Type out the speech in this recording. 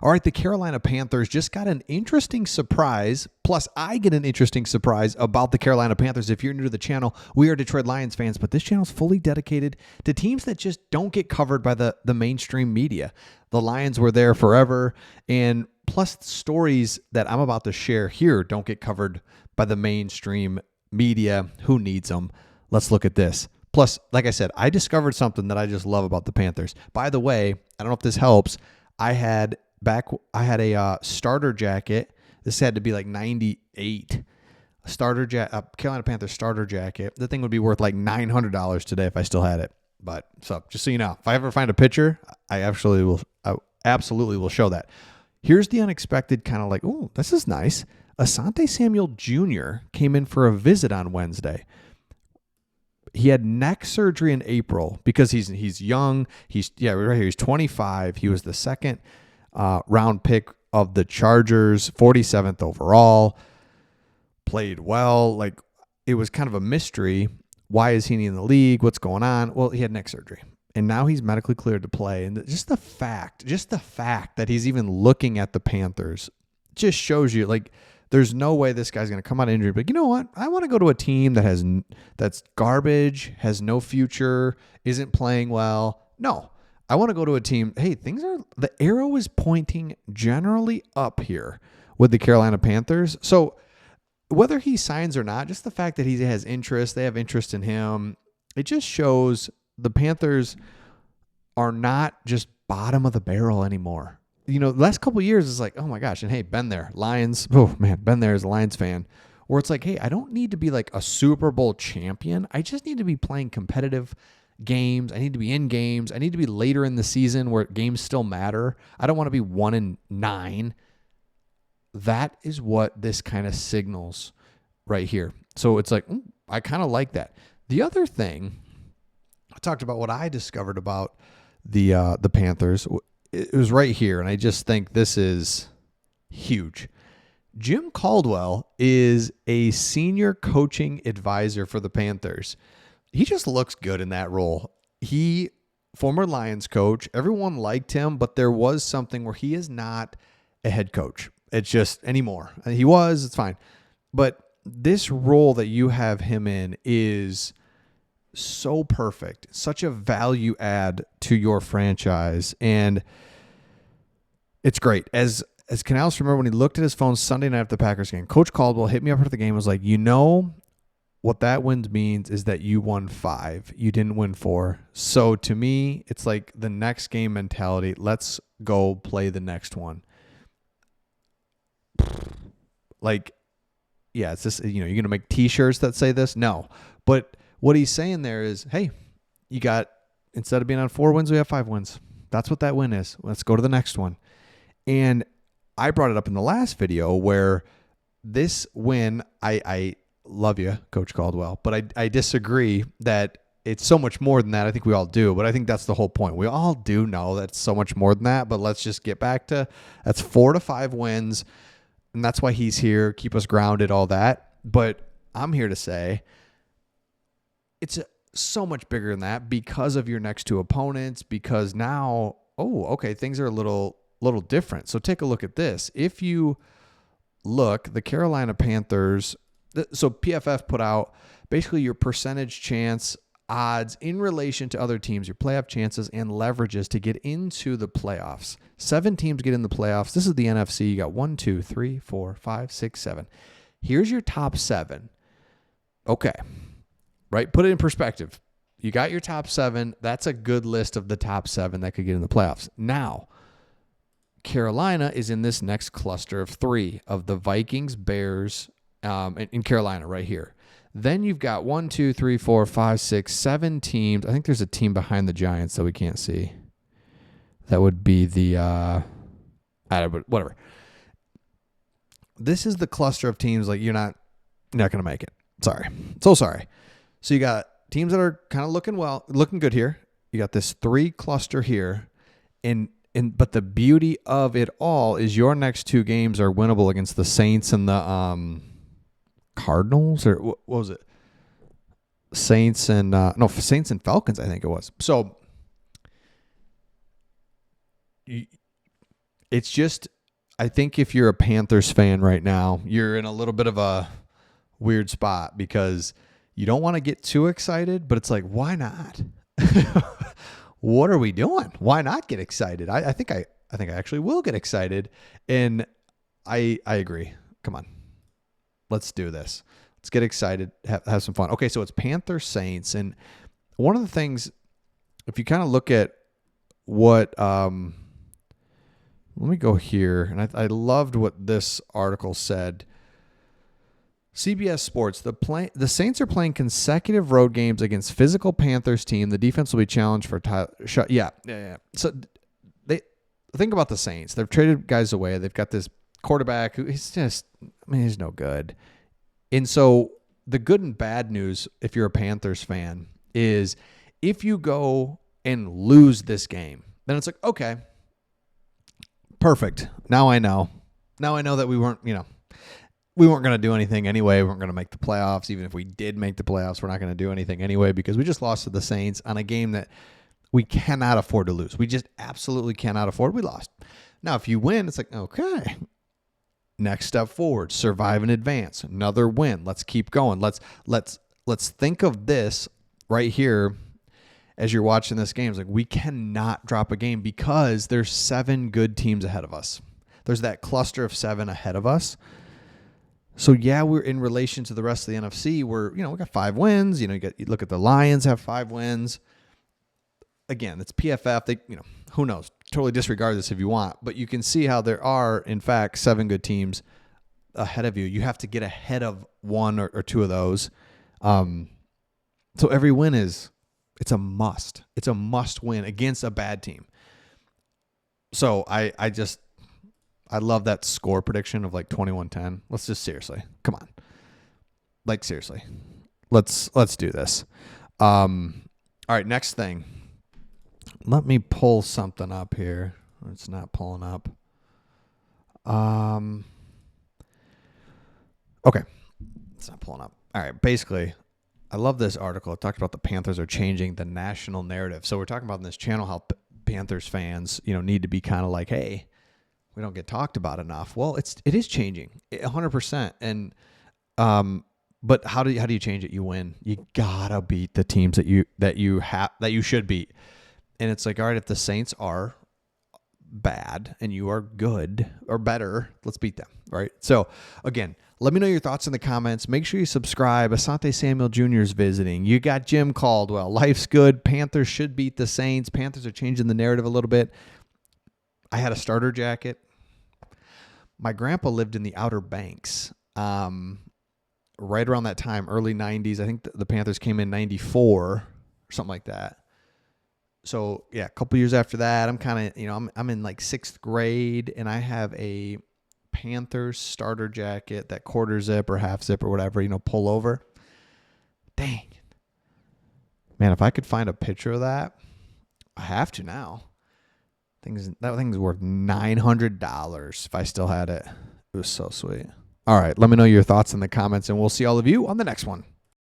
All right, the Carolina Panthers just got an interesting surprise. Plus, I get an interesting surprise about the Carolina Panthers. If you're new to the channel, we are Detroit Lions fans, but this channel is fully dedicated to teams that just don't get covered by the mainstream media. The Lions were there forever, and plus stories that I'm about to share here don't get covered by the mainstream media. Who needs them? Let's look at this. Plus, like I said, I discovered something that I just love about the Panthers. By the way, I don't know if this helps. I had a starter jacket. This had to be like 98. Carolina Panthers starter jacket. The thing would be worth like $900 today if I still had it. But so just so you know, if I ever find a picture, I absolutely will show that. Here's the unexpected kind of like, oh, this is nice. Asante Samuel Jr. came in for a visit on Wednesday. He had neck surgery in April because he's young. Right here. He's 25. He was the second round pick of the Chargers, 47th overall. Played well. Like, it was kind of a mystery. Why is he in the league? What's going on? Well, he had neck surgery, and now he's medically cleared to play. And just the fact that he's even looking at the Panthers just shows you, like, there's no way this guy's going to come out injured. But you know what? I want to go to a team that's garbage, has no future, isn't playing well. No, I want to go to a team. Hey, the arrow is pointing generally up here with the Carolina Panthers. So whether he signs or not, just the fact that he has interest, they have interest in him, it just shows the Panthers are not just bottom of the barrel anymore. You know, the last couple of years is like, oh my gosh, and hey, been there. Lions, oh man, been there as a Lions fan, where it's like, hey, I don't need to be like a Super Bowl champion. I just need to be playing competitive games. I need to be in games. I need to be later in the season where games still matter. I don't want to be 1-9. That is what this kind of signals right here. So it's like, I kind of like that. The other thing, I talked about what I discovered about the Panthers. It was right here, and I just think this is huge. Jim Caldwell is a senior coaching advisor for the Panthers. He just looks good in that role. Former Lions coach, everyone liked him, but there was something where he is not a head coach. It's just anymore. He was, it's fine. But this role that you have him in is so perfect, such a value add to your franchise, and it's great. As Canales, remember when he looked at his phone Sunday night after the Packers game, Coach Caldwell hit me up after the game and was like, you know what that win means is that you won 5. You didn't win 4. So to me, it's like the next game mentality. Let's go play the next one. Like, yeah, it's just, you're going to make T-shirts that say this? No. But what he's saying there is, hey, instead of being on 4 wins, we have 5 wins. That's what that win is. Let's go to the next one. And I brought it up in the last video where this win, I love you, Coach Caldwell, but I disagree that it's so much more than that. I think we all do, but I think that's the whole point. We all do know that it's so much more than that, but let's just get back to that's 4 to 5 wins, and that's why he's here, keep us grounded, all that. But I'm here to say it's so much bigger than that because of your next 2 opponents, because now, things are a little different. So take a look at this. If you look, the Carolina Panthers, so PFF put out basically your percentage chance odds in relation to other teams, your playoff chances and leverages to get into the playoffs. 7 teams get in the playoffs. This is the NFC. You got 1, 2, 3, 4, 5, 6, 7. Here's your top 7. Okay. Right? Put it in perspective. You got your top 7. That's a good list of the top 7 that could get in the playoffs. Now, Carolina is in this next cluster of 3 of the Vikings, Bears, in Carolina right here. Then you've got 1, 2, 3, 4, 5, 6, 7 teams. I think there's a team behind the Giants that we can't see. That would be the whatever. This is the cluster of teams like you're not going to make it. Sorry. So sorry. So you got teams that are kind of looking good here. You got this 3 cluster here, but the beauty of it all is your next 2 games are winnable against the Saints and the Cardinals, or what was it? Saints and Falcons, I think it was. So it's just, I think if you're a Panthers fan right now, you're in a little bit of a weird spot because you don't want to get too excited, but it's like, why not? What are we doing? Why not get excited? I think I actually will get excited. And I agree. Come on. Let's do this. Let's get excited, have some fun. Okay, so it's Panthers Saints. And one of the things, if you kind of look at what, let me go here. And I loved what this article said. CBS Sports, the Saints are playing consecutive road games against physical Panthers team. The defense will be challenged for yeah. So they think about the Saints. They've traded guys away. They've got this quarterback who he's no good. And so the good and bad news, if you're a Panthers fan, is if you go and lose this game, then it's like, okay, perfect. Now I know that we weren't going to do anything anyway. We weren't going to make the playoffs. Even if we did make the playoffs, we're not going to do anything anyway because we just lost to the Saints on a game that we cannot afford to lose. We just absolutely cannot afford. We lost. Now, if you win, it's like, okay, next step forward, survive and advance, another win. Let's keep going. Let's think of this right here as you're watching this game. It's like we cannot drop a game because there's 7 good teams ahead of us. There's that cluster of 7 ahead of us. So yeah, we're in relation to the rest of the NFC. We got 5 wins. You look at the Lions have 5 wins. Again, it's PFF. They, who knows? Totally disregard this if you want, but you can see how there are, in fact, 7 good teams ahead of you. You have to get ahead of 1 or 2 of those. So every win it's a must. It's a must win against a bad team. So I love that score prediction of like 21-10. Let's just seriously, come on. Like seriously, let's do this. All right, next thing. Let me pull something up here. It's not pulling up. Okay, it's not pulling up. All right, basically, I love this article. It talked about the Panthers are changing the national narrative. So we're talking about in this channel how Panthers fans, need to be kind of like, hey, we don't get talked about enough. Well, it is changing 100%. And but how do you change it? You win. You gotta beat the teams that you should beat. And it's like, all right, if the Saints are bad and you are good or better, let's beat them. Right. So again, let me know your thoughts in the comments. Make sure you subscribe. Asante Samuel Jr. is visiting. You got Jim Caldwell. Life's good. Panthers should beat the Saints. Panthers are changing the narrative a little bit. I had a starter jacket. My grandpa lived in the Outer Banks right around that time, early 90s. I think the Panthers came in 94 or something like that. So, yeah, a couple years after that, I'm kind of, I'm in like 6th grade, and I have a Panthers starter jacket, that quarter zip or half zip or whatever, pull over. Dang. Man, if I could find a picture of that, I have to now. That thing's worth $900 if I still had it. It was so sweet. All right, let me know your thoughts in the comments, and we'll see all of you on the next one.